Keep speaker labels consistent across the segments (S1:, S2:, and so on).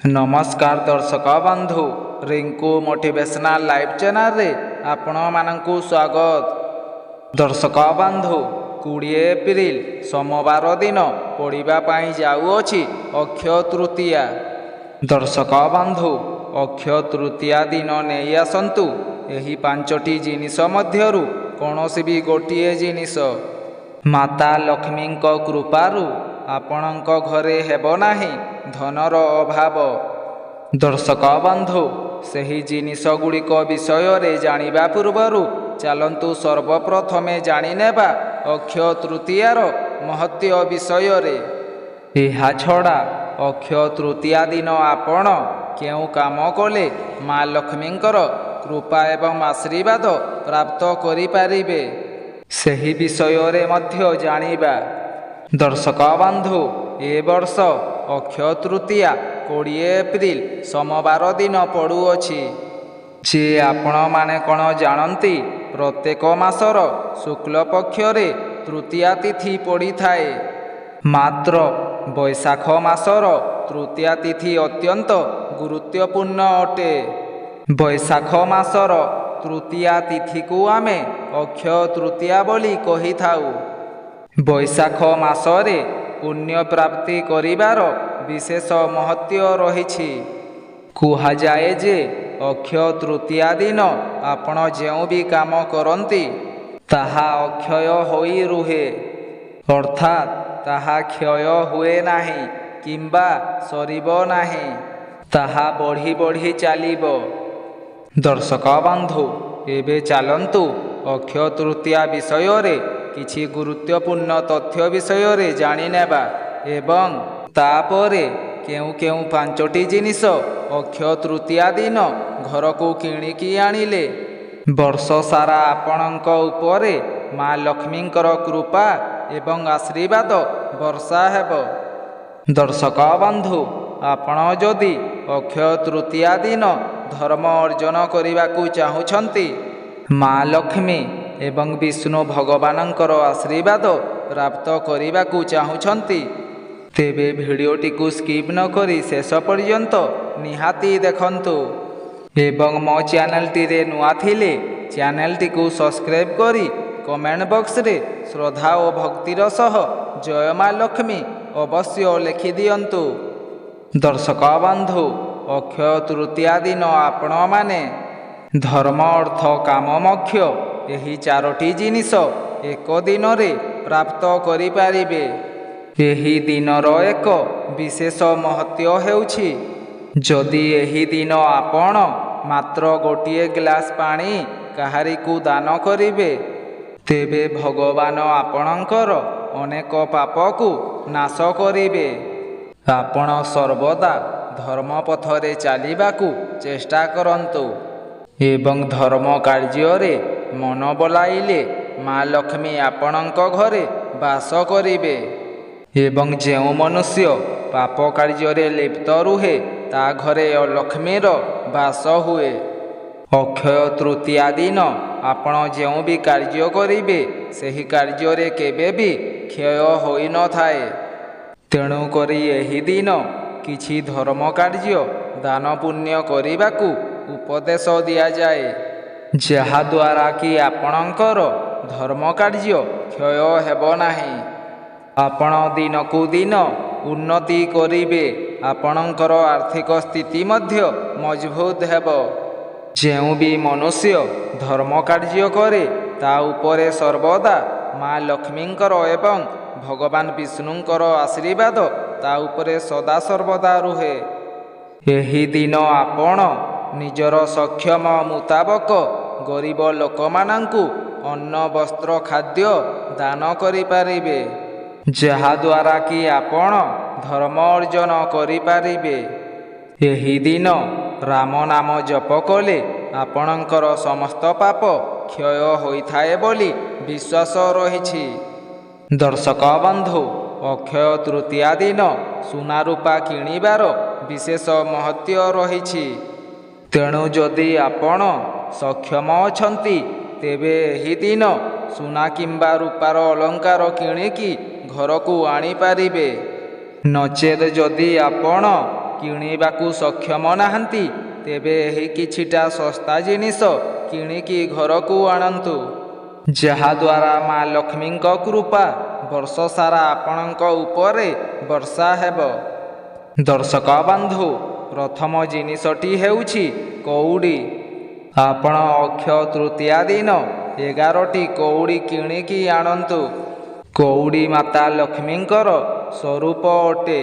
S1: नमस्कार दर्शक बंधु रिंकू मोटिवेशनल लाइव चैनल रे आपण मानकु स्वागत। दर्शक बंधु 20 एप्रिल सोमवार दिन पढ़िबा पाई जाउअछि अक्षय तृतीया। दर्शक बंधु अक्षय तृतीया दिन नहीं आसंतु एही पांचटी जिनिस मध्यरु कौनसी भी गोटिए जिनिस माता लक्ष्मी कृपारु आपणक घरे हेब नाही धनर अभाव। दर्शक बंधु सही जिनिस गुड़िक विषय जानिबा पूर्वरु चलंतु सर्वप्रथमे जानिनेबा अक्षय तृतीयार महत्व विषय रे। एहा छड़ा अक्षय तृतीया दिन आपण केउ काम कले माँ लक्ष्मींकर कृपा एवं आशीर्वाद प्राप्त करि पारिबे सही विषय रे मध्य जानिबा। दर्शक बंधु ए वर्ष अक्षय तृतीया 20 एप्रिल सोमवार दिन पड़ुअछि। जे आपण माने कौन जानती प्रत्येक मासर शुक्ल पक्षरे तृतीया तिथि पड़ी थाए। मात्र बैशाख मासर तृतीया तिथि अत्यंत गुरुत्वपूर्ण अटे। बैशाख मासर तृतीया तिथि को आमे अक्षय तृतीया बोली कहि थाउ। बैशाख मासरे पुण्य प्राप्ति करिबार विशेष महत्व रहिछि। कुहा जाए जे अक्षय तृतीया दिन आपण जेउ भी काम करंती ताहा अक्षय होई रुहे अर्थात ताहा क्षय हुए नाही किंबा सरिबो नाही ताहा बढ़ी बढ़ी चलिबो। दर्शक बंधु एबे चलंतु अक्षय तृतीया विषय रे किछि गुरुत्वपूर्ण तथ्य विषय रे जानि नेबा एवं तापरे केउ केउ पांचटी जिनिस अक्षय तृतीया दिन घर को किणिकी आनिले वर्ष सारा आपणक उपरे माँ लक्ष्मींकर कृपा एवं आशीर्वाद वर्षा हेब। दर्शक बंधु आपण जदि अक्षय तृतीया दिन धर्म अर्जन करने चाहूछंती माँ लक्ष्मी एवं विष्णु भगवानंकर आशीर्वाद प्राप्त करने चाहूछंती तेबे भिडियोटी को स्किप न करी शेष पर्यंत निहाती देखंतु एवं मो चैनल टी रे नुआ थिले चैनल टी को सब्सक्राइब करी कमेंट बॉक्स रे श्रद्धा और भक्तिर सह जय माँ लक्ष्मी अवश्य लिखि दियंतु। दर्शक बंधु अक्षय तृतीया दिन आपण माने धर्म अर्थ काम मोक्ष एही चारोटी जिनिस एक दिन रे प्राप्त करि पारिबे। एही दिनर एक विशेष महत्व हेउछि जदि एही दिन आपण मात्र गोटिए ग्लास पानी काहारी को दान करिबे तेबे भगवान आपणकर अनेक पाप को नाश करिबे। आपण सर्वदा धर्म पथरे चलिबाकू चेष्टा करंतु एवं धर्म कार्य मन बलाइले माँ लक्ष्मी आपणक घरे वास करिबे एवं जेउ मनुष्य पाप कार्य लिप्त रुहे ता घरे अलक्ष्मीर वास हुए। अक्षय तृतीया दिन आपण जेउ भी कार्य करिबे सेही कार्य केबे भी क्षय होई न थाए। तेणु करी एही दिन किछि धर्म कार्य दान पुण्य करिबाकू उपदेश दिया जाए जहा द्वारा कि आपणकर धर्म कार्य क्षय हेब नाही। आपण दिन को दिन उन्नति करिबे आपणकर आर्थिक स्थिति मध्य मजबूत हेब। जेउ भी मनुष्य धर्म कार्य करे ता उपरे सर्वदा माँ लक्ष्मींकर एवं भगवान विष्णुंकर आशीर्वाद ता उपरे सदा सर्वदा रुहे। एही दिन आपण निजर सक्षम मुताबक गरीब लोक मानंकु अन्न वस्त्र खाद्य दान करि पारिबे जहा द्वारा कि आपण धर्म अर्जन करि पारिबे। एही दिन राम नाम जप कले आपणकर समस्त पाप क्षय होइथाए बोली विश्वास रहिछि। दर्शक बंधु अक्षय तृतीया दिन सुना रूपा किणिबार विशेष महत्व रहिछि। तेणु जदि आपण सक्षम अछंती तेबे एही दिन सुना किंबा रूपार अलंकार किणिकी घर को आनी पारिबे। नचेत जदि आपण କିଣିବାକୁ ସକ୍ଷମ ନାହାନ୍ତି, ତେବେ ଏହି କିଛିଟା ଶସ୍ତା ଜିନିଷ କିଣିକି ଘରକୁ ଆଣନ୍ତୁ, ଯାହାଦ୍ୱାରା ମା ଲକ୍ଷ୍ମୀଙ୍କ କୃପା ବର୍ଷ ସାରା ଆପଣଙ୍କ ଉପରେ ବର୍ଷା ହେବ। ଦର୍ଶକ ବନ୍ଧୁ, ପ୍ରଥମ ଜିନିଷଟି ହେଉଛି କଉଡ଼ି। ଆପଣ ଅକ୍ଷୟ ତୃତୀୟା ଦିନ 11ଟି କଉଡ଼ି କିଣିକି ଆଣନ୍ତୁ। କଉଡ଼ି ମାତା ଲକ୍ଷ୍ମୀଙ୍କର ସ୍ୱରୂପ ଅଟେ।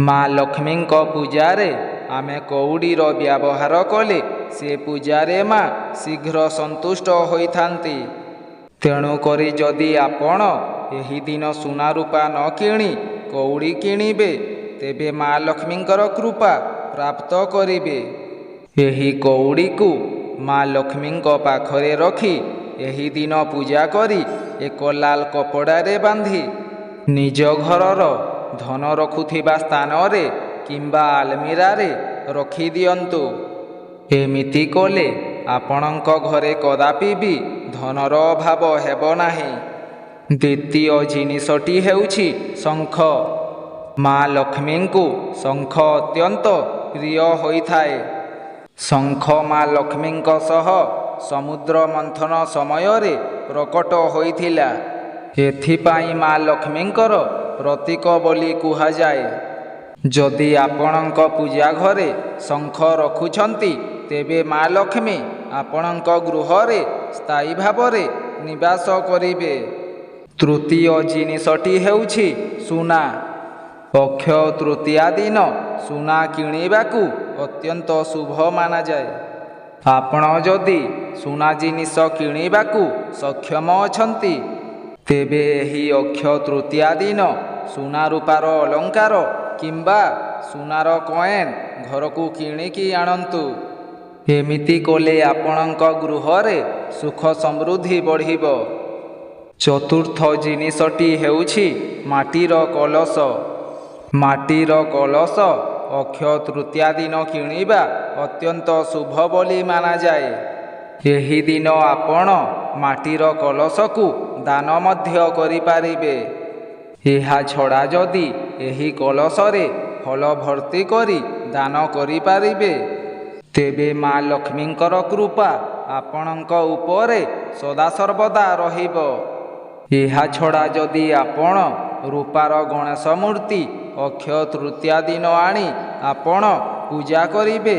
S1: ମା ଲକ୍ଷ୍ମୀଙ୍କ ପୂଜାରେ ଆମେ କଉଡ଼ିର ବ୍ୟବହାର କଲେ ସେ ପୂଜାରେ ମା ଶୀଘ୍ର ସନ୍ତୁଷ୍ଟ ହୋଇଥାନ୍ତି। ତେଣୁକରି ଯଦି ଆପଣ ଏହି ଦିନ ସୁନା ରୂପା ନ କିଣି କଉଡ଼ି କିଣିବେ, ତେବେ ମା ଲକ୍ଷ୍ମୀଙ୍କର କୃପା ପ୍ରାପ୍ତ କରିବେ। ଏହି କଉଡ଼ିକୁ ମା ଲକ୍ଷ୍ମୀଙ୍କ ପାଖରେ ରଖି ଏହି ଦିନ ପୂଜା କରି ଏକ ଲାଲ କପଡ଼ାରେ ବାନ୍ଧି ନିଜ ଘରର ଧନ ରଖୁଥିବା ସ୍ଥାନରେ କିମ୍ବା ଆଲମିରାରେ ରଖିଦିଅନ୍ତୁ। ଏମିତି କଲେ ଆପଣଙ୍କ ଘରେ କଦାପି ବି ଧନର ଅଭାବ ହେବ ନାହିଁ। ଦ୍ୱିତୀୟ ଜିନିଷଟି ହେଉଛି ଶଙ୍ଖ। ମା ଲକ୍ଷ୍ମୀଙ୍କୁ ଶଙ୍ଖ ଅତ୍ୟନ୍ତ ପ୍ରିୟ ହୋଇଥାଏ। ଶଙ୍ଖ ମା ଲକ୍ଷ୍ମୀଙ୍କ ସହ ସମୁଦ୍ର ମନ୍ଥନ ସମୟରେ ପ୍ରକଟ ହୋଇଥିଲା। ଏଥିପାଇଁ ମା ଲକ୍ଷ୍ମୀଙ୍କର ପ୍ରତୀକ ବୋଲି କୁହାଯାଏ। ଯଦି ଆପଣଙ୍କ ପୂଜା ଘରେ ଶଙ୍ଖ ରଖୁଛନ୍ତି, ତେବେ ମା ଲକ୍ଷ୍ମୀ ଆପଣଙ୍କ ଗୃହରେ ସ୍ଥାୟୀ ଭାବରେ ନିବାସ କରିବେ। ତୃତୀୟ ଜିନିଷଟି ହେଉଛି ସୁନା। ଅକ୍ଷୟ ତୃତୀୟା ଦିନ ସୁନା କିଣିବାକୁ ଅତ୍ୟନ୍ତ ଶୁଭ ମାନାଯାଏ। ଆପଣ ଯଦି ସୁନା ଜିନିଷ କିଣିବାକୁ ସକ୍ଷମ ଅଛନ୍ତି, ତେବେ ଏହି ଅକ୍ଷୟ ତୃତୀୟା ଦିନ ସୁନା ରୂପାର ଅଳଙ୍କାର କିମ୍ବା ସୁନାର କଏନ୍ ଘରକୁ କିଣିକି ଆଣନ୍ତୁ। ଏମିତି କଲେ ଆପଣଙ୍କ ଗୃହରେ ସୁଖ ସମୃଦ୍ଧି ବଢ଼ିବ। ଚତୁର୍ଥ ଜିନିଷଟି ହେଉଛି ମାଟିର କଳସ। ମାଟିର କଳସ ଅକ୍ଷୟ ତୃତୀୟା ଦିନ କିଣିବା ଅତ୍ୟନ୍ତ ଶୁଭ ବୋଲି ମାନାଯାଏ। ଏହି ଦିନ ଆପଣ ମାଟିର କଳସକୁ ଦାନ ମଧ୍ୟ କରିପାରିବେ। ଏହା ଛଡ଼ା ଯଦି ଏହି କଳସରେ ଫଳ ଭର୍ତ୍ତି କରି ଦାନ କରିପାରିବେ, ତେବେ ମା ଲକ୍ଷ୍ମୀଙ୍କର କୃପା ଆପଣଙ୍କ ଉପରେ ସଦାସର୍ବଦା ରହିବ। ଏହା ଛଡ଼ା ଯଦି ଆପଣ ରୂପାର ଗଣେଶ ମୂର୍ତ୍ତି ଅକ୍ଷୟ ତୃତୀୟା ଦିନ ଆଣି ଆପଣ ପୂଜା କରିବେ,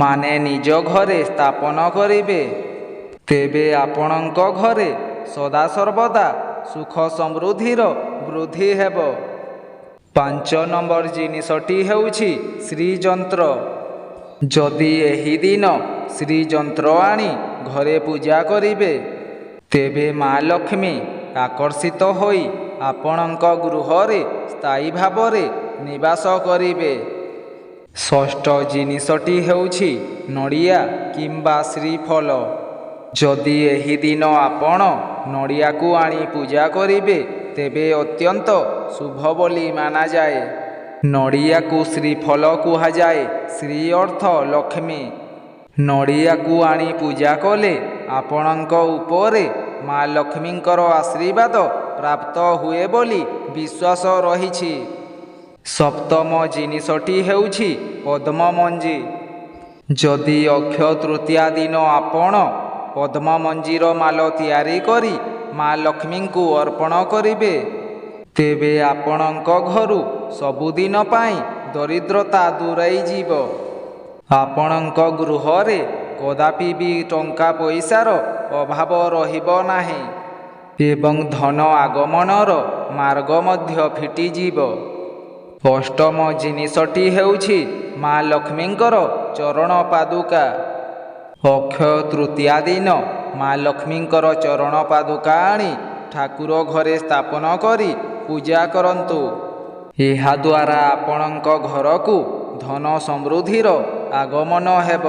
S1: ମାନେ ନିଜ ଘରେ ସ୍ଥାପନ କରିବେ, ତେବେ ଆପଣଙ୍କ ଘରେ ସଦାସର୍ବଦା ସୁଖ ସମୃଦ୍ଧିର ବୃଦ୍ଧି ହେବ। 5 ନମ୍ବର ଜିନିଷଟି ହେଉଛି ଶ୍ରୀଯନ୍ତ୍ର। ଯଦି ଏହି ଦିନ ଶ୍ରୀଯନ୍ତ୍ର ଆଣି ଘରେ ପୂଜା କରିବେ, ତେବେ ମା ଲକ୍ଷ୍ମୀ ଆକର୍ଷିତ ହୋଇ ଆପଣଙ୍କ ଗୃହରେ ସ୍ଥାୟୀ ଭାବରେ ନିବାସ କରିବେ। ଷଷ୍ଠ ଜିନିଷଟି ହେଉଛି ନଡ଼ିଆ କିମ୍ବା ଶ୍ରୀଫଳ। ଯଦି ଏହି ଦିନ ଆପଣ ନଡ଼ିଆକୁ ଆଣି ପୂଜା କରିବେ, ତେବେ ଅତ୍ୟନ୍ତ ଶୁଭ ବୋଲି ମାନାଯାଏ। ନଡ଼ିଆକୁ ଶ୍ରୀଫଳ କୁହାଯାଏ। ଶ୍ରୀ ଅର୍ଥ ଲକ୍ଷ୍ମୀ। ନଡ଼ିଆକୁ ଆଣି ପୂଜା କଲେ ଆପଣଙ୍କ ଉପରେ ମା ଲକ୍ଷ୍ମୀଙ୍କର ଆଶୀର୍ବାଦ ପ୍ରାପ୍ତ ହୁଏ ବୋଲି ବିଶ୍ୱାସ ରହିଛି। ସପ୍ତମ ଜିନିଷଟି ହେଉଛି ପଦ୍ମମଞ୍ଜି। ଯଦି ଅକ୍ଷୟ ତୃତୀୟା ଦିନ ଆପଣ ପଦ୍ମମଞ୍ଜିର ମାଳ ତିଆରି କରି ମା ଲକ୍ଷ୍ମୀଙ୍କୁ ଅର୍ପଣ କରିବେ, ତେବେ ଆପଣଙ୍କ ଘରୁ ସବୁଦିନ ପାଇଁ ଦରିଦ୍ରତା ଦୂରେଇଯିବ। ଆପଣଙ୍କ ଗୃହରେ କଦାପି ବି ଟଙ୍କା ପଇସାର ଅଭାବ ରହିବ ନାହିଁ ଏବଂ ଧନ ଆଗମନର ମାର୍ଗ ମଧ୍ୟ ଫିଟିଯିବ। ଅଷ୍ଟମ ଜିନିଷଟି ହେଉଛି ମା ଲକ୍ଷ୍ମୀଙ୍କର ଚରଣ ପାଦୁକା। ଅକ୍ଷୟ ତୃତୀୟା ଦିନ ମା ଲକ୍ଷ୍ମୀଙ୍କର ଚରଣ ପାଦୁକା ଆଣି ଠାକୁର ଘରେ ସ୍ଥାପନ କରି ପୂଜା କରନ୍ତୁ। ଏହାଦ୍ୱାରା ଆପଣଙ୍କ ଘରକୁ ଧନ ସମୃଦ୍ଧିର ଆଗମନ ହେବ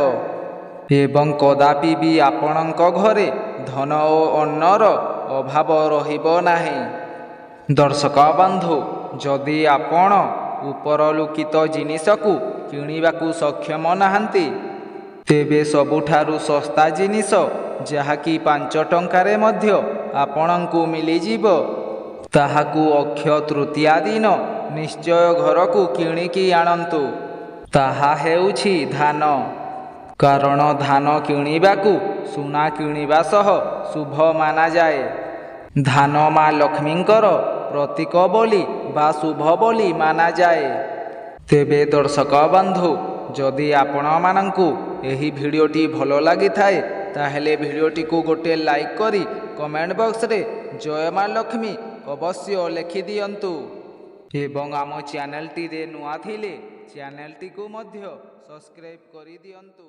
S1: ଏବଂ କଦାପି ବି ଆପଣଙ୍କ ଘରେ ଧନ ଓ ଅନ୍ନର ଅଭାବ ରହିବ ନାହିଁ। ଦର୍ଶକ ବନ୍ଧୁ, ଯଦି ଆପଣ ଉପରଲିଖିତ ଜିନିଷକୁ କିଣିବାକୁ ସକ୍ଷମ ନାହାନ୍ତି, ତେବେ ସବୁଠାରୁ ଶସ୍ତା ଜିନିଷ, ଯାହାକି 5 ଟଙ୍କାରେ ମଧ୍ୟ ଆପଣଙ୍କୁ ମିଳିଯିବ, ତାହାକୁ ଅକ୍ଷୟ ତୃତୀୟା ଦିନ ନିଶ୍ଚୟ ଘରକୁ କିଣିକି ଆଣନ୍ତୁ। ତାହା ହେଉଛି ଧାନ। କାରଣ ଧାନ କିଣିବାକୁ ସୁନା କିଣିବା ସହ ଶୁଭ ମାନାଯାଏ। ଧାନ ମା ଲକ୍ଷ୍ମୀଙ୍କର ପ୍ରତୀକ ବୋଲି ବା ଶୁଭ ବୋଲି ମାନାଯାଏ। ତେବେ ଦର୍ଶକ ବନ୍ଧୁ, ଯଦି ଆପଣମାନଙ୍କୁ ଏହି ଭିଡ଼ିଓଟି ଭଲ ଲାଗିଥାଏ ତାହେଲେ ଭିଡ଼ିଓଟିକୁ ଗୋଟିଏ ଲାଇକ୍ କରି କମେଣ୍ଟ ବକ୍ସରେ ଜୟ ମା ଲକ୍ଷ୍ମୀ ଅବଶ୍ୟ ଲେଖିଦିଅନ୍ତୁ। ଏବଂ ଆମ ଚ୍ୟାନେଲଟିରେ ନୂଆ ଥିଲେ ଚ୍ୟାନେଲଟିକୁ ମଧ୍ୟ ସବସ୍କ୍ରାଇବ୍ କରିଦିଅନ୍ତୁ।